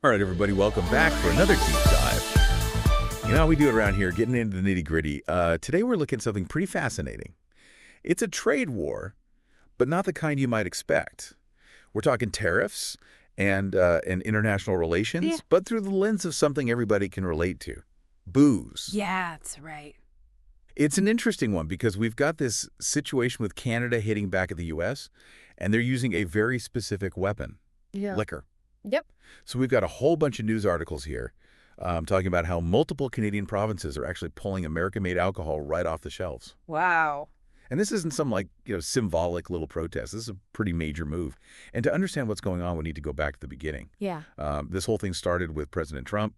All right, everybody, welcome back for another deep dive. You know how we do it around here, getting into the nitty-gritty. Today we're looking at something pretty fascinating. It's a trade war, but not the kind you might expect. We're talking tariffs and international relations, but through the lens of something everybody can relate to. Booze. Yeah, that's right. It's an interesting one because we've got this situation with Canada hitting back at the U.S., and they're using a very specific weapon, liquor. Yep. So we've got a whole bunch of news articles here talking about how multiple Canadian provinces are actually pulling American-made alcohol right off the shelves. Wow. And this isn't some, symbolic little protest. This is a pretty major move. And to understand what's going on, we need to go back to the beginning. Yeah. This whole thing started with President Trump,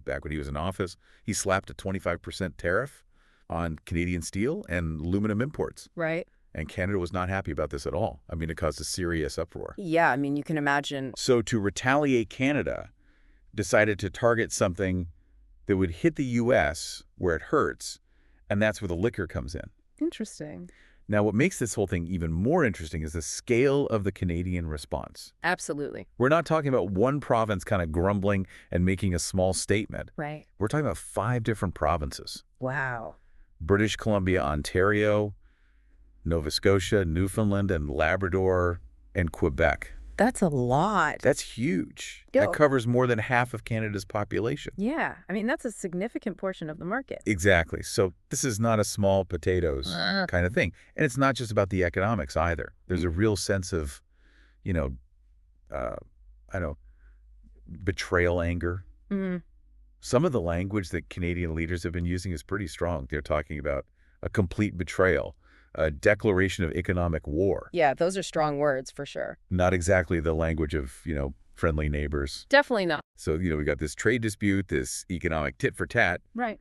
back when he was in office. He slapped a 25% tariff on Canadian steel and aluminum imports. Right. And Canada was not happy about this at all. I mean, it caused a serious uproar. Yeah, I mean, you can imagine. So to retaliate, Canada decided to target something that would hit the U.S. where it hurts, and that's where the liquor comes in. Interesting. Now, what makes this whole thing even more interesting is the scale of the Canadian response. Absolutely. We're not talking about one province kind of grumbling and making a small statement. Right. We're talking about 5 different provinces. Wow. British Columbia, Ontario, Nova Scotia, Newfoundland and Labrador, and Quebec. That's a lot. That's huge. Yo. That covers more than half of Canada's population. Yeah. I mean, that's a significant portion of the market. Exactly. So this is not a small potatoes kind of thing. And it's not just about the economics either. There's a real sense of, betrayal, anger. Mm-hmm. Some of the language that Canadian leaders have been using is pretty strong. They're talking about a complete betrayal, a declaration of economic war. Yeah, those are strong words for sure. Not exactly the language of, friendly neighbors. Definitely not. So, we got this trade dispute, this economic tit for tat. Right.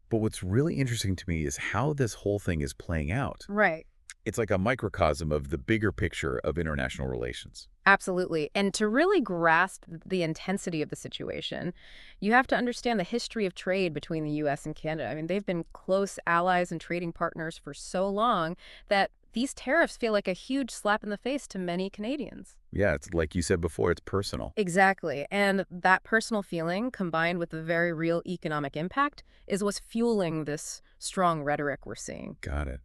But what's really interesting to me is how this whole thing is playing out. Right. It's like a microcosm of the bigger picture of international relations. Absolutely. And to really grasp the intensity of the situation, you have to understand the history of trade between the U.S. and Canada. I mean, they've been close allies and trading partners for so long that these tariffs feel like a huge slap in the face to many Canadians. Yeah, it's like you said before, it's personal. Exactly. And that personal feeling, combined with the very real economic impact, is what's fueling this strong rhetoric we're seeing. Got it.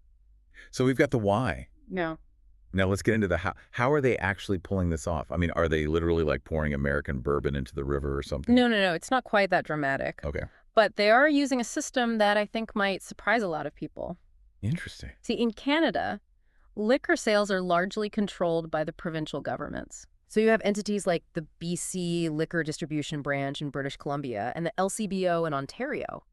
So we've got the why. No. Now let's get into the how. How are they actually pulling this off? I mean, are they literally like pouring American bourbon into the river or something? No. It's not quite that dramatic. Okay. But they are using a system that I think might surprise a lot of people. Interesting. See, in Canada, liquor sales are largely controlled by the provincial governments. So you have entities like the BC Liquor Distribution Branch in British Columbia and the LCBO in Ontario.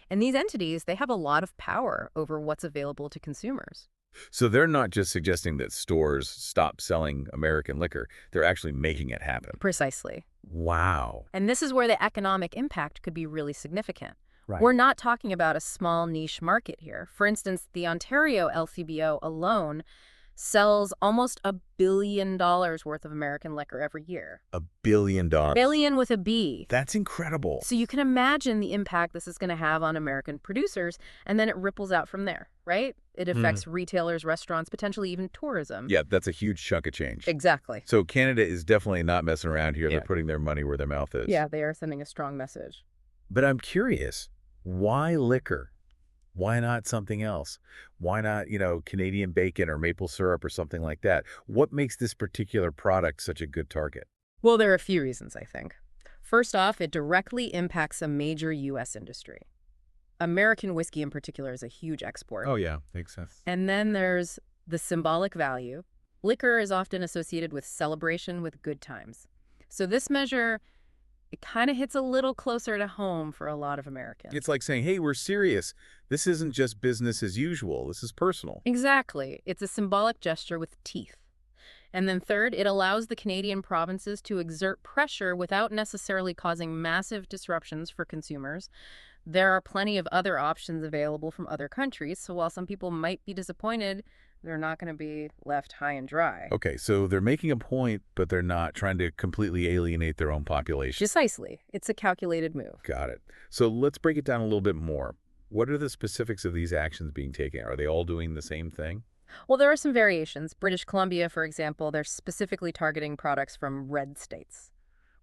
And these entities, they have a lot of power over what's available to consumers. So they're not just suggesting that stores stop selling American liquor. They're actually making it happen. Precisely. Wow. And this is where the economic impact could be really significant. Right. We're not talking about a small niche market here. For instance, the Ontario LCBO alone sells almost $1 billion worth of American liquor every year. $1 billion. Billion with a B. That's incredible. So you can imagine the impact this is going to have on American producers, and then it ripples out from there, right? It affects retailers, restaurants, potentially even tourism. Yeah, that's a huge chunk of change. Exactly. So Canada is definitely not messing around here. Yeah. They're putting their money where their mouth is. Yeah, they are sending a strong message. But I'm curious, why liquor? Why not something else? Why not, Canadian bacon or maple syrup or something like that? What makes this particular product such a good target? Well, there are a few reasons, I think. First off, it directly impacts a major U.S. industry. American whiskey in particular is a huge export. Oh, yeah. Makes sense. And then there's the symbolic value. Liquor is often associated with celebration, with good times. So this measure, it kind of hits a little closer to home for a lot of Americans. It's like saying, hey, we're serious. This isn't just business as usual. This is personal. Exactly. It's a symbolic gesture with teeth. And then third, it allows the Canadian provinces to exert pressure without necessarily causing massive disruptions for consumers. There are plenty of other options available from other countries, so while some people might be disappointed, they're not going to be left high and dry. Okay, so they're making a point, but they're not trying to completely alienate their own population. Precisely. It's a calculated move. Got it. So let's break it down a little bit more. What are the specifics of these actions being taken? Are they all doing the same thing? Well, there are some variations. British Columbia, for example, they're specifically targeting products from red states.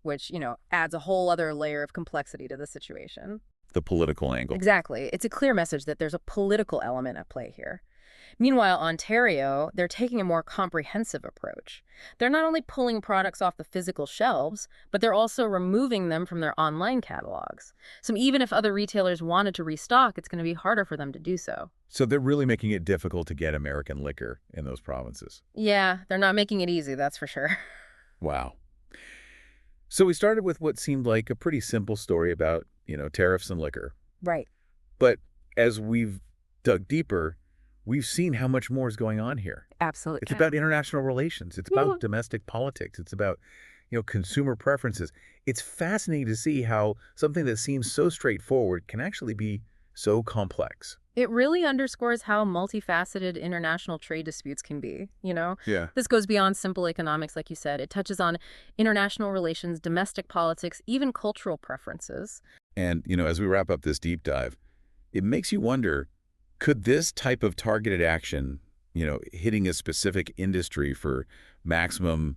which, adds a whole other layer of complexity to the situation. The political angle. Exactly. It's a clear message that there's a political element at play here. Meanwhile, Ontario, they're taking a more comprehensive approach. They're not only pulling products off the physical shelves, but they're also removing them from their online catalogs. So even if other retailers wanted to restock, it's going to be harder for them to do so. So they're really making it difficult to get American liquor in those provinces. Yeah, they're not making it easy, that's for sure. Wow. So we started with what seemed like a pretty simple story about, tariffs and liquor. Right. But as we've dug deeper, we've seen how much more is going on here. Absolutely. It's about international relations. It's about domestic politics. It's about, consumer preferences. It's fascinating to see how something that seems so straightforward can actually be so complex. It really underscores how multifaceted international trade disputes can be. Yeah. This goes beyond simple economics, like you said. It touches on international relations, domestic politics, even cultural preferences. And, as we wrap up this deep dive, it makes you wonder, could this type of targeted action, hitting a specific industry for maximum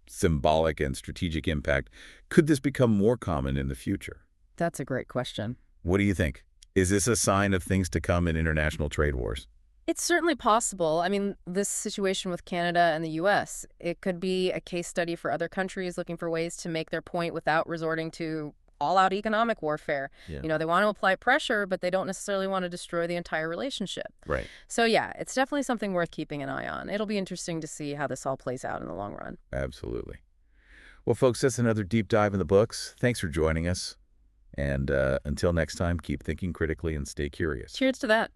symbolic and strategic impact, could this become more common in the future? That's a great question. What do you think? Is this a sign of things to come in international trade wars? It's certainly possible. I mean, this situation with Canada and the U.S., it could be a case study for other countries looking for ways to make their point without resorting to all-out economic warfare. Yeah. They want to apply pressure, but they don't necessarily want to destroy the entire relationship. Right. So yeah, it's definitely something worth keeping an eye on. It'll be interesting to see how this all plays out in the long run. Absolutely. Well, folks, that's another deep dive in the books. Thanks for joining us. And until next time, keep thinking critically and stay curious. Cheers to that.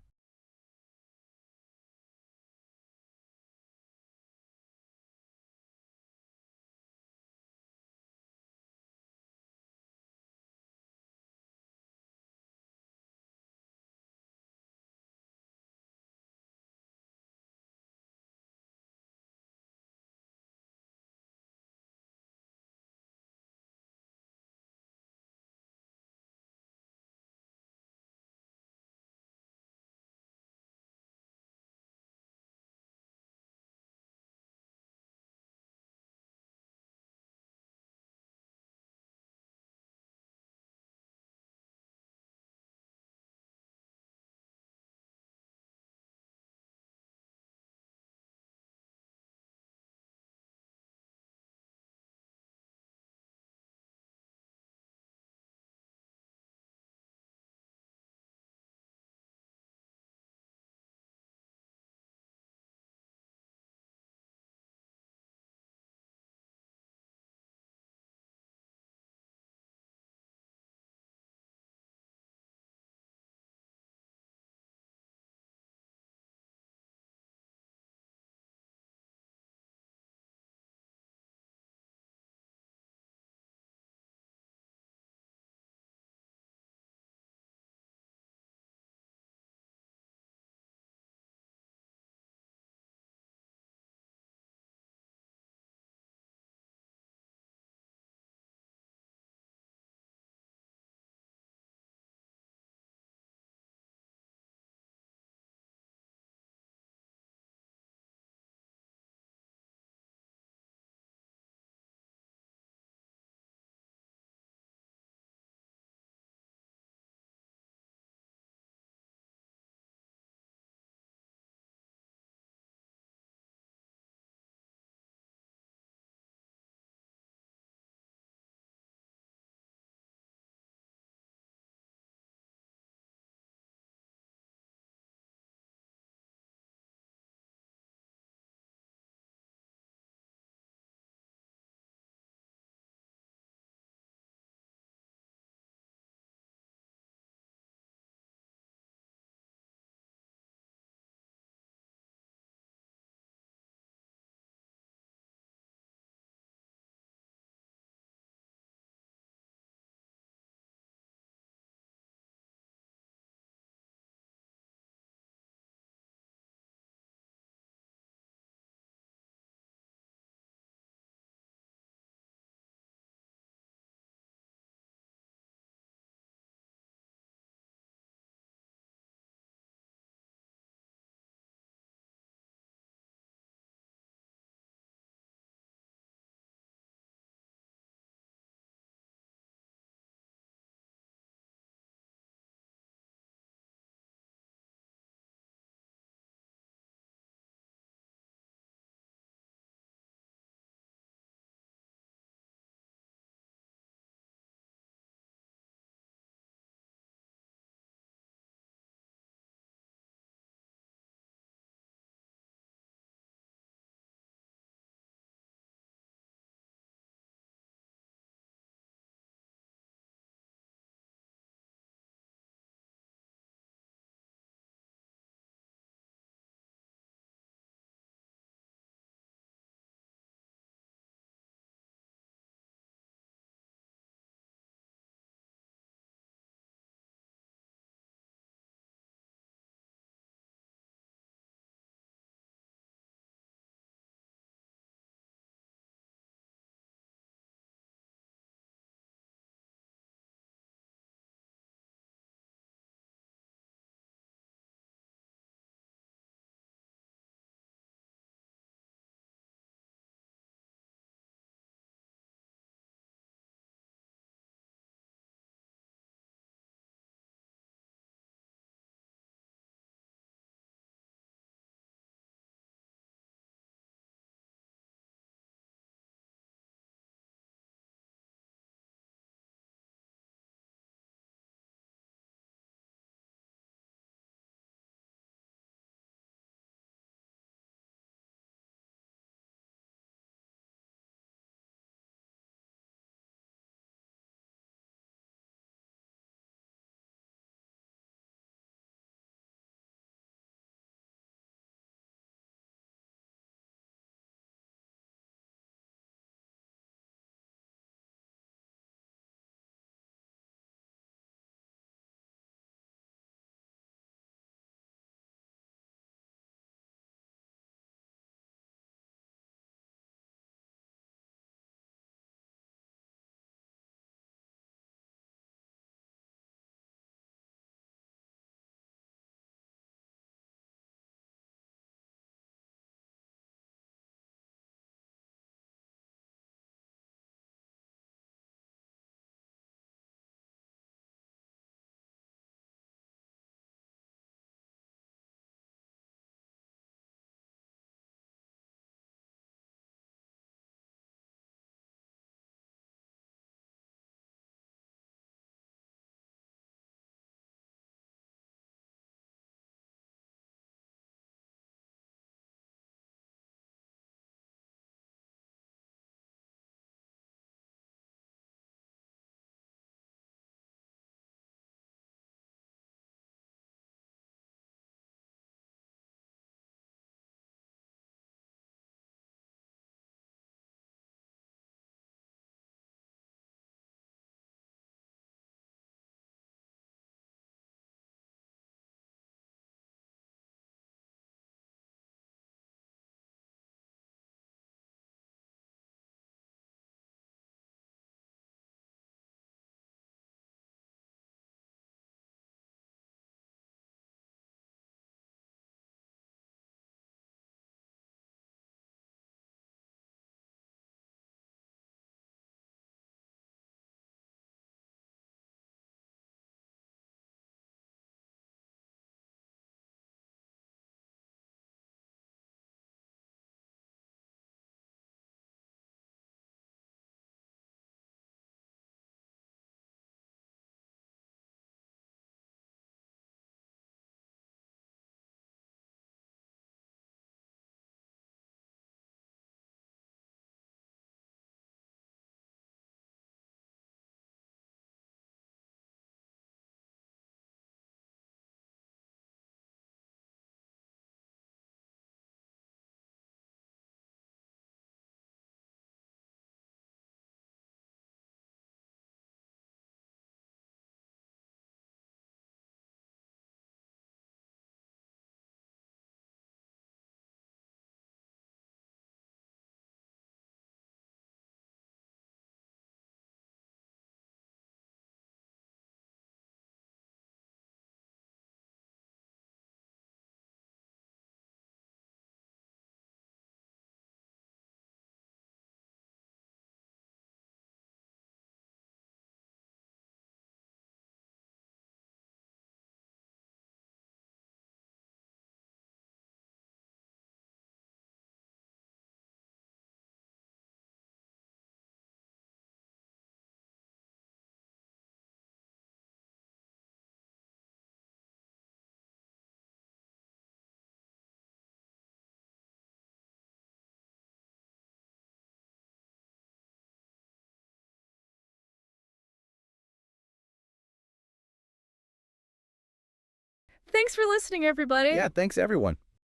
Thanks for listening, everybody. Yeah, thanks, everyone.